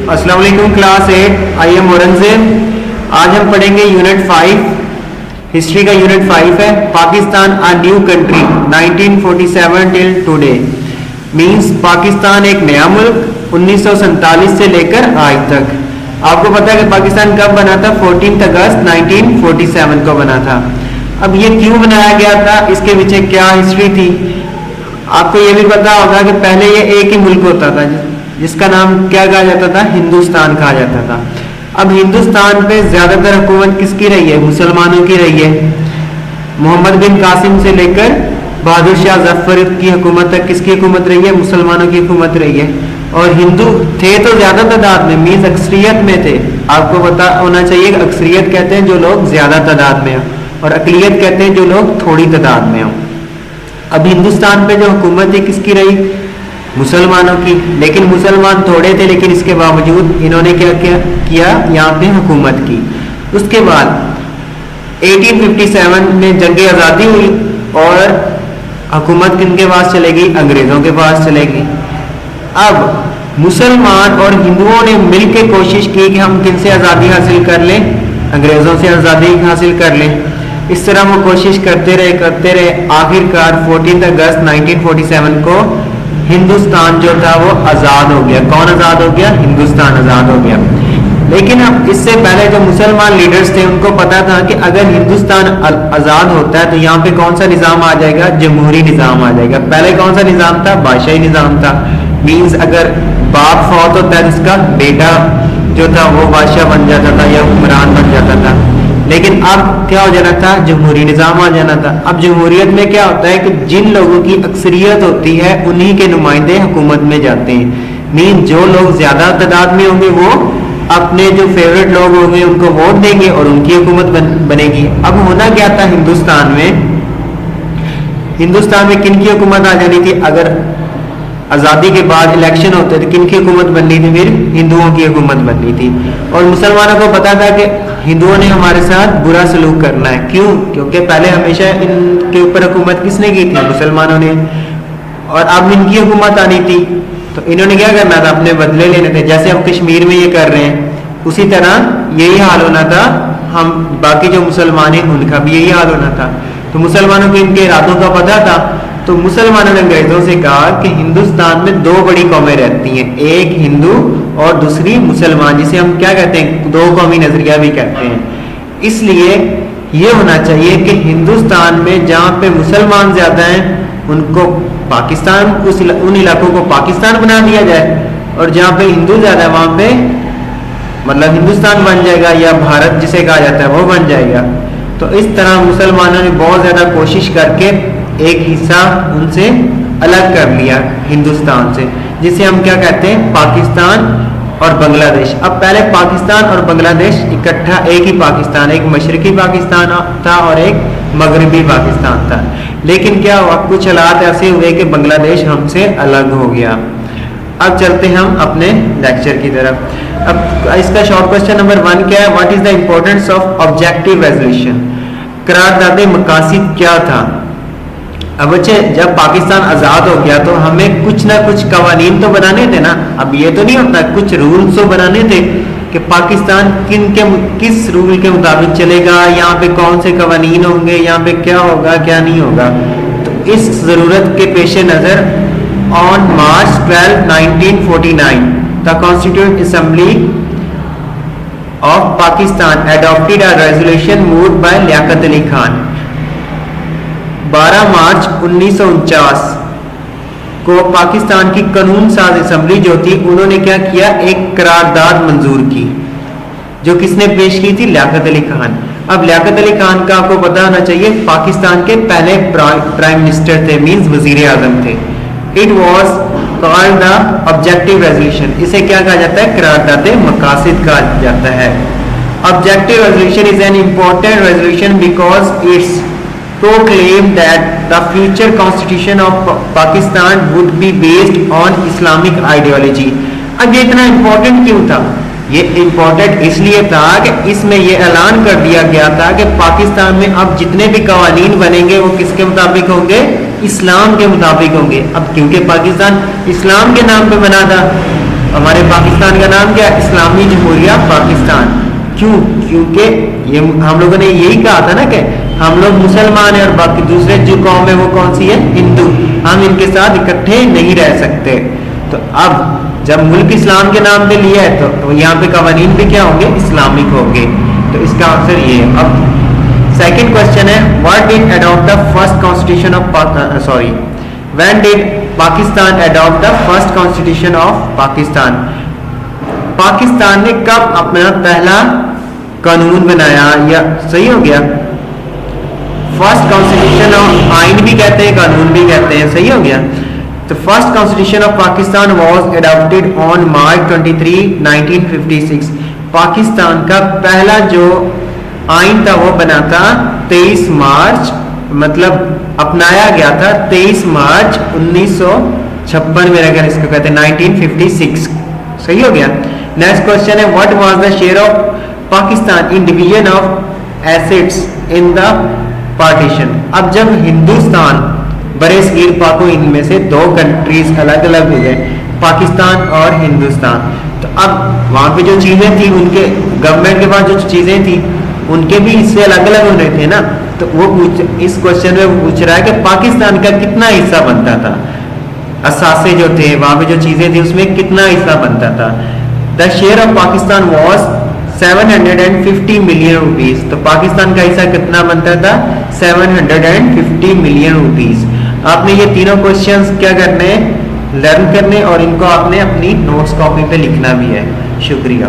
अस्सलाम वालेकुम class 8, I am Aurangzeb. आज हम पढ़ेंगे यूनिट 5, हिस्ट्री का यूनिट 5 है। Pakistan a new country 1947 till today, means Pakistan एक नया मुल्क 1947 से लेकर आज तक। आपको पता है कि पाकिस्तान कब बना था? 14 अगस्त 1947 को बना था। अब ये क्यों बनाया गया था, इसके पीछे क्या हिस्ट्री थी? आपको ये भी पता होगा कि पहले ये एक ही मुल्क होता था जिसका नाम क्या कहा जाता था? हिंदुस्तान कहा जाता था। अब हिंदुस्तान पे ज्यादातर हुकूमत किसकी रही है? मुसलमानों की रही है। मोहम्मद बिन कासिम से लेकर बहादुर शाह जफर की हुकूमत तक किसकी हुकूमत रही है? मुसलमानों की हुकूमत रही है। और हिंदू थे तो ज्यादा तादाद में, मीन्स अक्सरियत में थे। आपको पता होना चाहिए कि अक्सरियत कहते हैं जो लोग ज्यादा तादाद में हो, और अकलियत कहते हैं जो लोग थोड़ी तादाद में हो। अब हिंदुस्तान पे जो हुकूमत थी किसकी रही? मुसलमानों की। लेकिन मुसलमान थोड़े थे, लेकिन इसके बावजूद इन्होंने क्या किया? यहाँ पे हुकूमत की। उसके बाद 1857 में जंग आज़ादी हुई और हुकूमत किनके पास चलेगी? अंग्रेज़ों के पास चलेगी। अब मुसलमान और हिंदुओं ने मिलकर कोशिश की कि हम किनसे आज़ादी हासिल कर लें? अंग्रेज़ों से आज़ादी हासिल कर लें। इस तरह वो कोशिश करते रहे। आखिरकार 14 अगस्त 1947 को हिंदुस्तान जो था वो आज़ाद हो गया। कौन आज़ाद हो गया? हिंदुस्तान आज़ाद हो गया। लेकिन अब इससे पहले जो मुसलमान लीडर्स थे उनको पता था कि अगर हिंदुस्तान आज़ाद होता है तो यहाँ पे कौन सा निज़ाम आ जाएगा? जमहूरी निज़ाम आ जाएगा। पहले कौन सा निज़ाम था? बादशाही निज़ाम था। मीन्स अगर बाप फौत होता है उसका बेटा जो था वो बादशाह बन जाता था या हुक्मरान बन जाता था। लेकिन अब क्या हो जाना था? जमहूरी निज़ाम आ जाना था। अब जमहूरियत में क्या होता है कि जिन लोगों की अक्सरियत होती है उन्हीं के नुमाइंदे हुकूमत में जाते हैं। मीन जो लोग ज्यादा तादाद में होंगे वो अपने जो फेवरेट लोग होंगे उनको वोट देंगे और उनकी हुकूमत बनेगी। अब होना क्या था हिंदुस्तान में किन की हुकूमत आ जानी थी? अगर आज़ादी के बाद इलेक्शन होते थे किन की हुकूमत बननी थी? फिर हिंदुओं की हुकूमत बननी थी। और मुसलमानों को पता था कि हिंदुओं ने हमारे साथ बुरा सलूक करना है। क्यों? क्योंकि पहले हमेशा इनके ऊपर हुकूमत किसने की थी? मुसलमानों ने। और अब इनकी हुकूमत आनी थी तो इन्होंने क्या करना था? अपने बदले लेने थे। जैसे हम कश्मीर में ये कर रहे हैं उसी तरह यही हाल होना था। हम बाकी जो मुसलमान हैं उनका भी यही हाल होना था। तो मुसलमानों को इनके इरादों का पता था। तो मुसलमानों ने अंग्रेजों से कहा कि हिंदुस्तान में दो बड़ी कौमें रहती हैं, एक हिंदू और दूसरी मुसलमान, जिसे हम क्या कहते हैं? दो कौमी नजरिया भी कहते हैं। इसलिए ये होना चाहिए कि हिंदुस्तान में जहाँ पे मुसलमान ज्यादा हैं उनको पाकिस्तान, उन इलाकों को पाकिस्तान बना दिया जाए, और जहाँ पे हिंदू ज्यादा है वहाँ पे मतलब हिंदुस्तान बन जाएगा, या भारत जिसे कहा जाता है वो बन जाएगा। तो इस तरह मुसलमानों ने बहुत ज्यादा कोशिश करके एक हिस्सा उनसे अलग कर लिया हिंदुस्तान से, जिसे हम क्या कहते हैं? पाकिस्तान और बांग्लादेश। अब पहले पाकिस्तान और बांग्लादेश इकट्ठा एक ही पाकिस्तान, एक मशरकी पाकिस्तान था और एक मगरबी पाकिस्तान था। लेकिन क्या हुआ? कुछ हालात ऐसे हुए कि बांग्लादेश हमसे अलग हो गया। अब चलते हैं हम अपने लेक्चर की तरफ। अब इसका शॉर्ट क्वेश्चन नंबर 1 क्या है? What is the importance of objective resolution? करारदाद मकासद क्या था? अब बच्चे जब पाकिस्तान आज़ाद हो गया तो हमें कुछ ना कुछ कवानीन तो बनाने थे ना। अब ये तो नहीं होता, कुछ रूल्स तो बनाने थे कि पाकिस्तान किस रूल के मुताबिक चलेगा, यहाँ पे कौन से कवानीन होंगे, यहाँ पे क्या होगा क्या नहीं होगा। तो इस ज़रूरत के पेश नज़र on March 12, 1949 the constituent assembly of Pakistan adopted a resolution moved by Liaquat Ali Khan. 12 March 1949 को पाकिस्तान की कानून साज असेंबली जो थी उन्होंने क्या किया? एक करारदाद मंजूर की, जो किसने पेश की थी? लियाकत अली खान। अब लियाकत अली खान का आपको पता होना चाहिए पाकिस्तान के पहले प्राइम मिनिस्टर थे, मींस वजीर आजम थे। It was called the objective resolution. इसे क्या कहा जाता है? करारदाद मकासद कहा जाता है। Objective resolution is an important resolution because it's proclaimed that the future constitution of Pakistan would be based on Islamic ideology। अब ये इतना important क्यों था? ये important इसलिए था कि इसमें ये ऐलान कर दिया गया था कि पाकिस्तान में अब जितने भी कवानीन बनेंगे वो किसके मुताबिक होंगे? इस्लाम के मुताबिक होंगे। अब क्योंकि पाकिस्तान इस्लाम के नाम पे बना था हमारे पाकिस्तान का नाम क्या है? इस्लामी जमहूरिया पाकिस्तान। क्यों? क्योंकि ये हम लोगों ने यही कहा था ना कि हम लोग मुसलमान हैं और बाकी दूसरे जो कौम है वो कौन सी है? हिंदू। हम इनके साथ इकट्ठे नहीं रह सकते। तो अब जब मुल्क इस्लाम के नाम पे लिया है तो यहाँ पे कवानीन भी क्या होंगे? इस्लामिक होंगे। तो इसका आंसर ये है। अब सेकंड क्वेश्चन है, what did adopt the first constitution of when did Pakistan adopt the first constitution of Pakistan? Pakistan ने कब अपना पहला कानून बनाया? या सही हो गया, फर्स्ट कॉन्स्टिट्यूशन ऑफ, आइन भी कहते हैं कानून भी कहते हैं, सही हो गया। तो first constitution of Pakistan was adopted on March 23, 1956। Pakistan का पहला जो आइन था वो बना था 23 मार्च, मतलब अपनाया गया था 23 मार्च 1956 मेरा ख्याल इसको कहते हैं, 1956। सही हो गया। नेक्स्ट क्वेश्चन है, what was the share of Pakistan in division of assets in the partition? अब जब हिंदुस्तान बड़े सगीर पाको इनमें से दो कंट्रीज अलग अलग हो गए, पाकिस्तान और हिंदुस्तान, तो अब वहां पे जो चीजें थी उनके गवर्नमेंट के पास जो चीजें थी उनके भी हिस्से अलग अलग होने थे ना। तो वो इस क्वेश्चन में पूछ रहा है कि पाकिस्तान का कितना हिस्सा बनता था, असासे जो थे वहां पे जो चीजें थी उसमें कितना हिस्सा बनता था? The share of Pakistan was 750 million rupees. तो पाकिस्तान का हिस्सा कितना बनता था? 750 मिलियन रुपीज। आपने ये तीनों क्वेश्चंस क्या करने, लर्न करने और इनको आपने अपनी नोट्स कॉपी पे लिखना भी है। शुक्रिया।